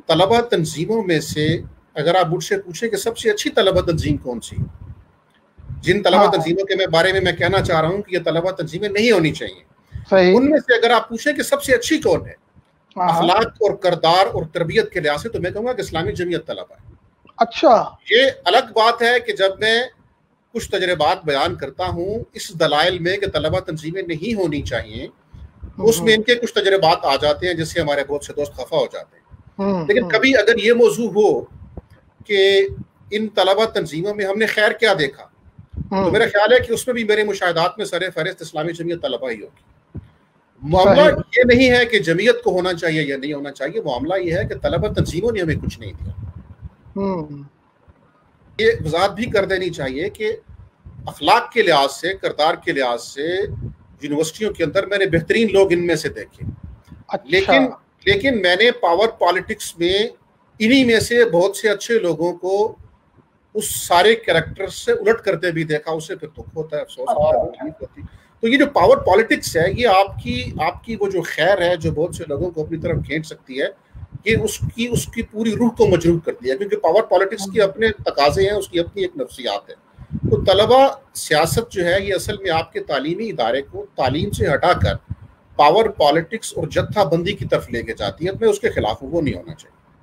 طلبہ تنظیموں میں سے اگر آپ مجھ سے پوچھیں کہ سب سے اچھی طلبہ تنظیم کون سی، جن طلبہ تنظیموں کے بارے میں کہنا چاہ رہا ہوں کہ یہ طلبہ تنظیمیں نہیں ہونی چاہیے، ان میں سے اگر آپ پوچھیں کہ سب سے اچھی کون ہے اخلاق اور کردار اور تربیت کے لحاظ سے، تو میں کہوں گا کہ اسلامی جمعیت طلبہ ہے۔ اچھا، یہ الگ بات ہے کہ جب میں کچھ تجربات بیان کرتا ہوں اس دلائل میں کہ طلبہ تنظیمیں نہیں ہونی چاہیے، اس میں ان کے کچھ تجربات آ جاتے ہیں جس سے ہمارے بہت سے دوست خفا ہو جاتے ہیں۔ لیکن کبھی اگر یہ موضوع ہو کہ ان طلبہ تنظیموں میں ہم نے خیر کیا دیکھا، تو میرا خیال ہے کہ اس میں بھی میرے مشاہدات میں سر فہرست اسلامی جمعیت طلبہ ہی ہوگی۔ معاملہ یہ نہیں ہے کہ جمعیت کو ہونا چاہیے یا نہیں ہونا چاہیے، معاملہ یہ ہے کہ طلبہ تنظیموں نے ہمیں کچھ نہیں دیا۔ یہ وضاحت بھی کر دینی چاہیے کہ اخلاق کے لحاظ سے، کردار کے لحاظ سے یونیورسٹیوں کے اندر میں نے بہترین لوگ ان میں سے دیکھے، لیکن میں نے پاور پالیٹکس میں انہی میں سے بہت سے اچھے لوگوں کو اس سارے کریکٹر سے الٹ کرتے بھی دیکھا، اسے پھر دکھ ہوتا ہے، افسوس ہوتا ہے۔ تو یہ جو پاور پالیٹکس ہے، یہ آپ کی وہ جو خیر ہے جو بہت سے لوگوں کو اپنی طرف کھینچ سکتی ہے، یہ اس کی پوری روح کو مجروح کرتی ہے، کیونکہ پاور پالیٹکس کی اپنے تقاضے ہیں، اس کی اپنی ایک نفسیات ہے۔ تو طلبہ سیاست جو ہے یہ اصل میں آپ کے تعلیمی ادارے کو تعلیم سے ہٹا کر پاور پالیٹکس اور جتھا بندی کی طرف لے کے جاتی ہے۔ میں اس کے خلاف ہوں، وہ نہیں ہونا چاہیے۔